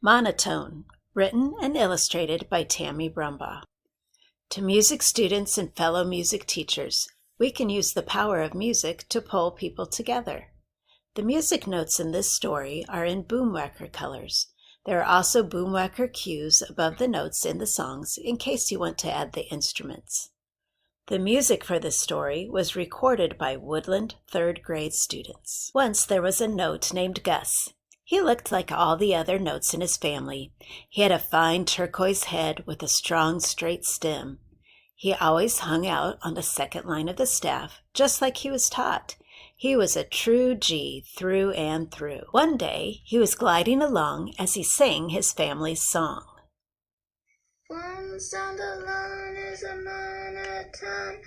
Monotone, written and illustrated by Tammy Brumbaugh. To music students and fellow music teachers, we can use the power of music to pull people together. The music notes in this story are in boomwhacker colors. There are also boomwhacker cues above the notes in the songs in case you want to add the instruments. The music for this story was recorded by Woodland 3rd grade students. Once there was a note named Gus. He looked like all the other notes in his family. He had a fine turquoise head with a strong straight stem. He always hung out on the second line of the staff, just like he was taught. He was a true G through and through. One day, he was gliding along as he sang his family's song. One sound alone is a monotone.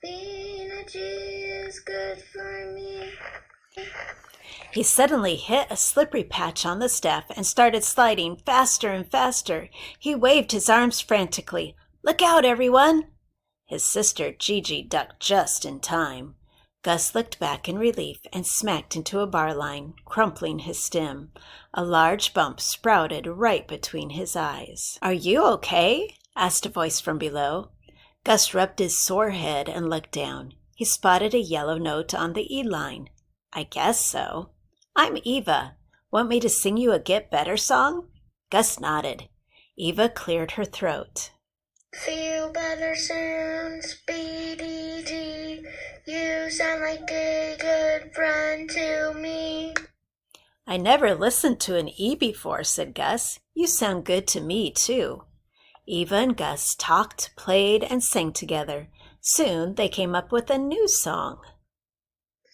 Being a G is good for me. He suddenly hit a slippery patch on the staff and started sliding faster and faster. He waved his arms frantically. "Look out, everyone!" His sister Gigi ducked just in time. Gus looked back in relief and smacked into a bar line, crumpling his stem. A large bump sprouted right between his eyes. "Are you okay?" asked a voice from below. Gus rubbed his sore head and looked down. He spotted a yellow note on the E line. "I guess so." "I'm Eva. Want me to sing you a Get Better song?" Gus nodded. Eva cleared her throat. Feel better soon, Speedy G. You sound like a good friend to me. "I never listened to an E before," said Gus. "You sound good to me, too." Eva and Gus talked, played, and sang together. Soon they came up with a new song.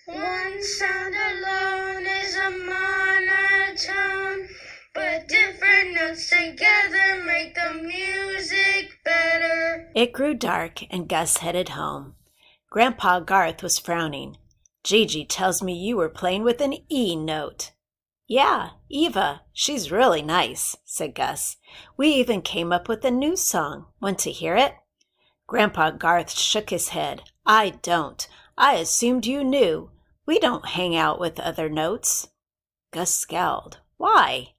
One sound alone is a monotone, but different notes together make the music better. It grew dark and Gus headed home. Grandpa Garth was frowning. "Gigi tells me you were playing with an E note." "Yeah, Eva. She's really nice," said Gus. "We even came up with a new song. Want to hear it?" Grandpa Garth shook his head. "I don't. I assumed you knew. We don't hang out with other notes." Gus scowled. "Why?"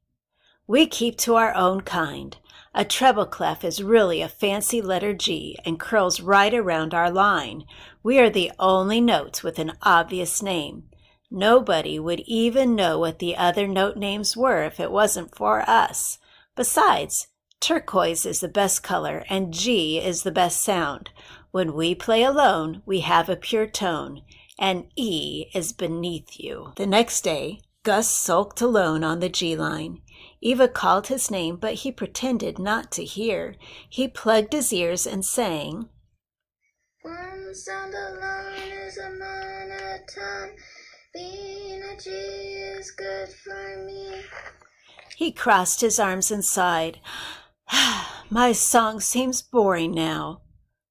"We keep to our own kind. A treble clef is really a fancy letter G and curls right around our line. We are the only notes with an obvious name. Nobody would even know what the other note names were if it wasn't for us. Besides, turquoise is the best color and G is the best sound. When we play alone, we have a pure tone, and E is beneath you." The next day, Gus sulked alone on the G line. Eva called his name, but he pretended not to hear. He plugged his ears and sang, One sound alone is a monotone. Being a G is good for me. He crossed his arms and sighed. "My song seems boring now."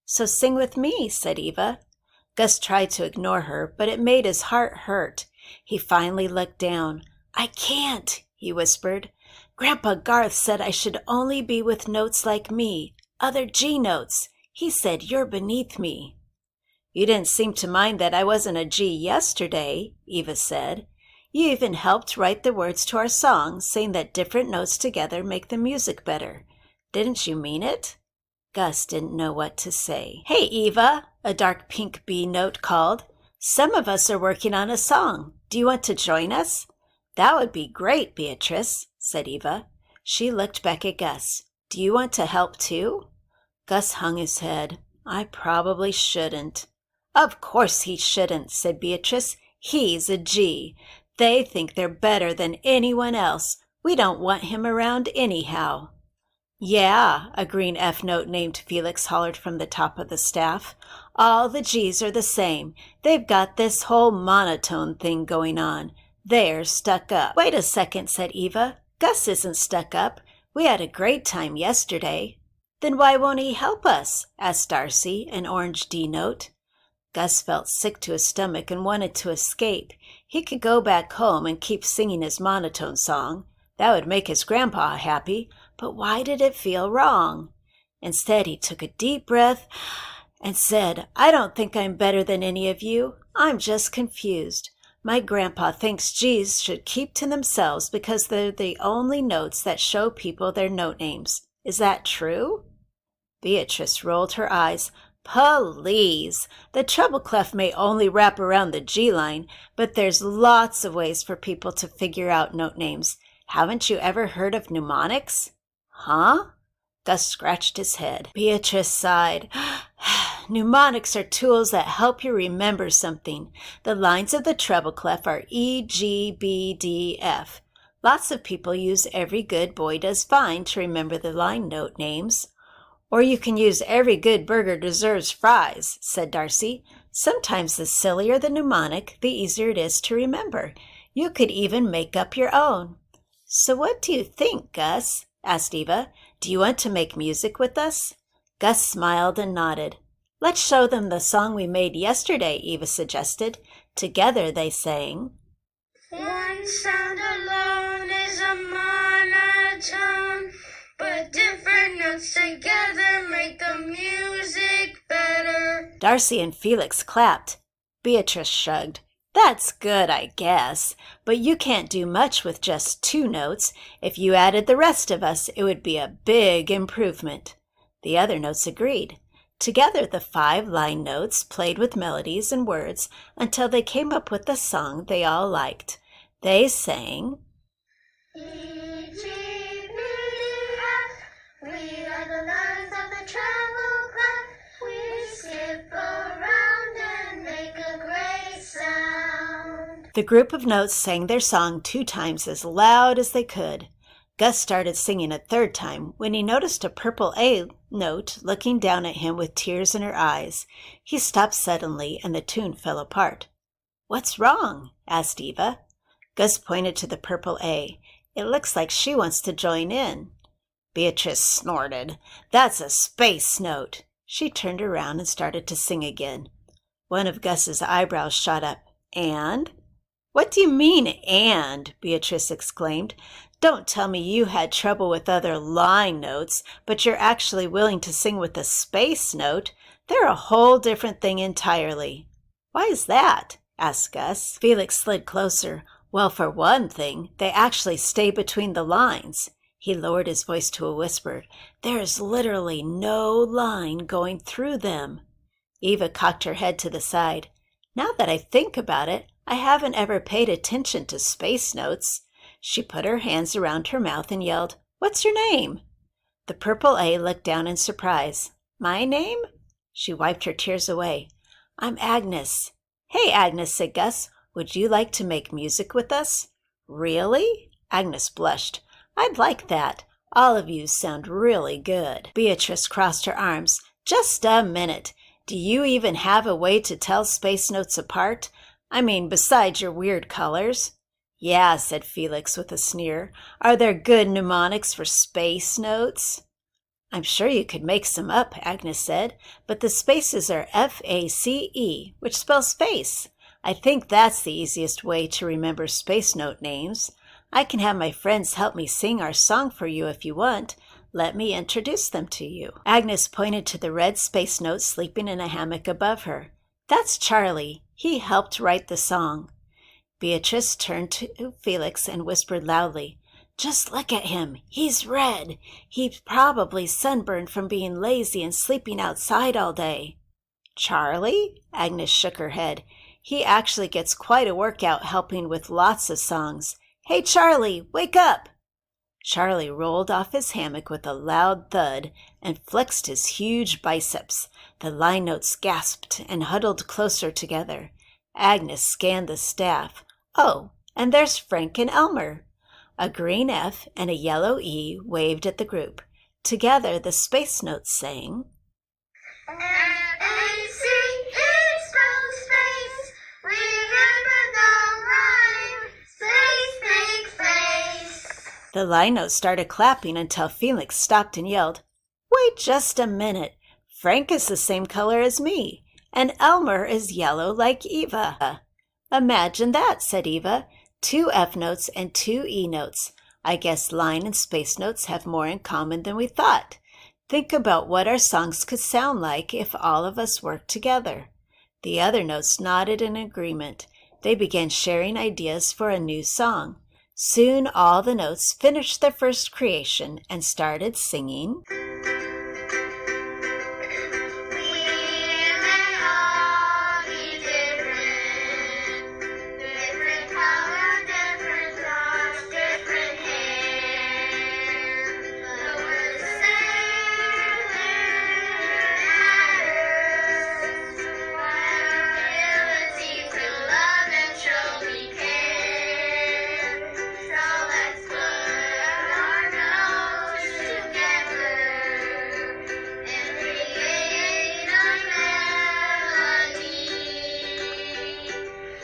"So sing with me," said Eva. Gus tried to ignore her, but it made his heart hurt. He finally looked down. "I can't," he whispered. "Grandpa Garth said I should only be with notes like me, other G notes. He said you're beneath me." "You didn't seem to mind that I wasn't a G yesterday," Eva said. "You even helped write the words to our song, saying that different notes together make the music better. Didn't you mean it?" Gus didn't know what to say. "Hey, Eva," a dark pink B note called. "Some of us are working on a song. Do you want to join us?" "That would be great, Beatrice," said Eva. She looked back at Gus. "Do you want to help too?" Gus hung his head. "I probably shouldn't." "Of course he shouldn't," said Beatrice. "He's a G. They think they're better than anyone else. We don't want him around anyhow." "Yeah," a green F note named Felix hollered from the top of the staff. "All the G's are the same. They've got this whole monotone thing going on. They're stuck up." "Wait a second," said Eva. "Gus isn't stuck up. We had a great time yesterday." "Then why won't he help us?" asked Darcy, an orange D note. Gus felt sick to his stomach and wanted to escape. He could go back home and keep singing his monotone song. That would make his grandpa happy, but why did it feel wrong? Instead, he took a deep breath and said, "I don't think I'm better than any of you. I'm just confused. My grandpa thinks G's should keep to themselves because they're the only notes that show people their note names. Is that true?" Beatrice rolled her eyes. "Please! The treble clef may only wrap around the G line, but there's lots of ways for people to figure out note names. Haven't you ever heard of mnemonics?" "Huh?" Gus scratched his head. Beatrice sighed. "Mnemonics are tools that help you remember something. The lines of the treble clef are E, G, B, D, F. Lots of people use Every Good Boy Does Fine to remember the line note names." "Or you can use Every Good Burger Deserves Fries," said Darcy. "Sometimes the sillier the mnemonic, the easier it is to remember. You could even make up your own." "So what do you think, Gus?" asked Eva. "Do you want to make music with us?" Gus smiled and nodded. "Let's show them the song we made yesterday," Eva suggested. Together they sang, "One sound alone is a monotone, but different notes together make the music better." Darcy and Felix clapped. Beatrice shrugged. "That's good, I guess, but you can't do much with just 2 notes. If you added the rest of us, it would be a big improvement." The other notes agreed. Together the 5 line notes played with melodies and words until they came up with a song they all liked. They sang, E, G, B, F. We are the lines of the treble clef. We skip around and make a great sound. The group of notes sang their song 2 times as loud as they could. Gus started singing a 3rd time when he noticed a purple A note looking down at him with tears in her eyes. He stopped suddenly and the tune fell apart. "What's wrong?" asked Eva. Gus pointed to the purple A. "It looks like she wants to join in." Beatrice snorted. "That's a space note." She turned around and started to sing again. One of Gus's eyebrows shot up. "And?" "What do you mean, and?" Beatrice exclaimed. "Don't tell me you had trouble with other line notes, but you're actually willing to sing with a space note. They're a whole different thing entirely." "Why is that?" asked Gus. Felix slid closer. "Well, for one thing, they actually stay between the lines." He lowered his voice to a whisper. "There's literally no line going through them." Eva cocked her head to the side. "Now that I think about it, I haven't ever paid attention to space notes." She put her hands around her mouth and yelled, "What's your name?" The purple A looked down in surprise. "My name?" She wiped her tears away. "I'm Agnes." "Hey, Agnes," said Gus. "Would you like to make music with us?" "Really?" Agnes blushed. "I'd like that. All of you sound really good." Beatrice crossed her arms. "Just a minute. Do you even have a way to tell space notes apart? I mean, besides your weird colors?" "Yeah," said Felix with a sneer. "Are there good mnemonics for space notes?" "I'm sure you could make some up," Agnes said, "but the spaces are F-A-C-E, which spells face. I think that's the easiest way to remember space note names. I can have my friends help me sing our song for you if you want. Let me introduce them to you." Agnes pointed to the red space note sleeping in a hammock above her. "That's Charlie. He helped write the song." Beatrice turned to Felix and whispered loudly, "Just look at him. He's red. He's probably sunburned from being lazy and sleeping outside all day." "Charlie?" Agnes shook her head. "He actually gets quite a workout helping with lots of songs. Hey, Charlie, wake up!" Charlie rolled off his hammock with a loud thud and flexed his huge biceps. The line notes gasped and huddled closer together. Agnes scanned the staff. "Oh, and there's Frank and Elmer." A green F and a yellow E waved at the group. Together the space notes sang, F-A-C, it spells space. Remember the rhyme. Space, big face. The line notes started clapping until Felix stopped and yelled, "Wait just a minute. Frank is the same color as me, and Elmer is yellow like Eva." "Imagine that," said Eva. 2 F notes and 2 E notes. I guess line and space notes have more in common than we thought. Think about what our songs could sound like if all of us worked together. The other notes nodded in agreement. They began sharing ideas for a new song. Soon all the notes finished their first creation and started singing. We may all be different, different color, different thoughts, different hands. But we're the same matters. Our ability to love and show we care. So let's put our notes together and create a melody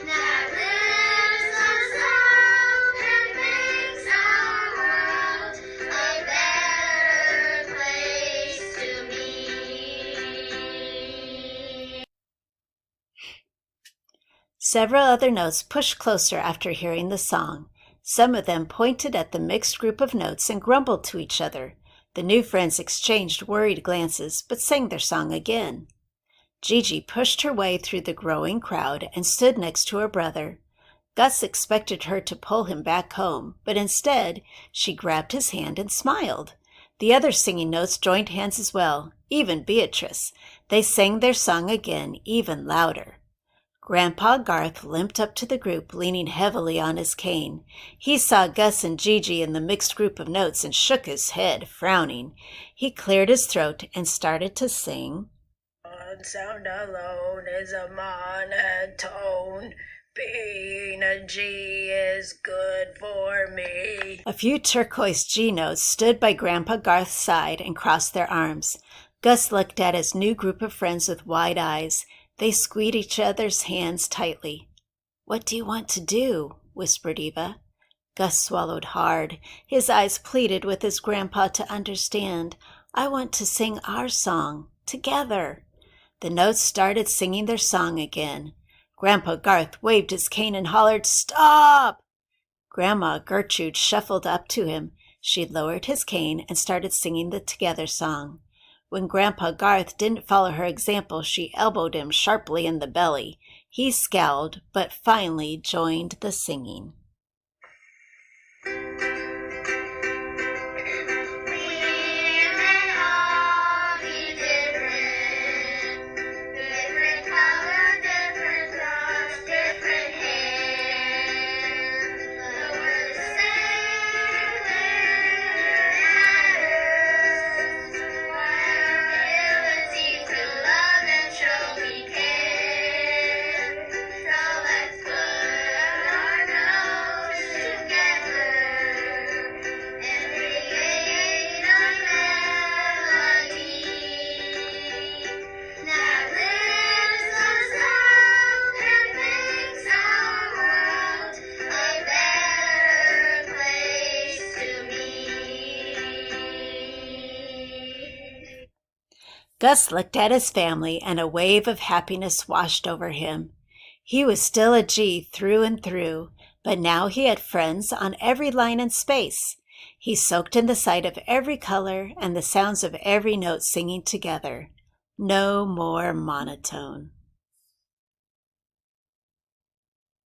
that lifts us up and makes our world a better place to be. Several other notes pushed closer after hearing the song. Some of them pointed at the mixed group of notes and grumbled to each other. The new friends exchanged worried glances, but sang their song again. Gigi pushed her way through the growing crowd and stood next to her brother. Gus expected her to pull him back home, but instead she grabbed his hand and smiled. The other singing notes joined hands as well, even Beatrice. They sang their song again, even louder. Grandpa Garth limped up to the group, leaning heavily on his cane. He saw Gus and Gigi in the mixed group of notes and shook his head, frowning. He cleared his throat and started to sing. One sound alone is a monotone. Being a G is good for me. A few turquoise G notes stood by Grandpa Garth's side and crossed their arms. Gus looked at his new group of friends with wide eyes. They squeezed each other's hands tightly. "What do you want to do?" whispered Eva. Gus swallowed hard. His eyes pleaded with his grandpa to understand. "I want to sing our song, together." The notes started singing their song again. Grandpa Garth waved his cane and hollered, "Stop!" Grandma Gertrude shuffled up to him. She lowered his cane and started singing the Together song. When Grandpa Garth didn't follow her example, she elbowed him sharply in the belly. He scowled, but finally joined the singing. We may all be different, different color, different thoughts, different hands. But we're the same matters. Our ability to love and show we care. So let's put our notes together and create a melody that lifts us up and makes our world a better place to be. Gus looked at his family, and a wave of happiness washed over him. He was still a G through and through, but now he had friends on every line in space. He soaked in the sight of every color and the sounds of every note singing together. No more monotone.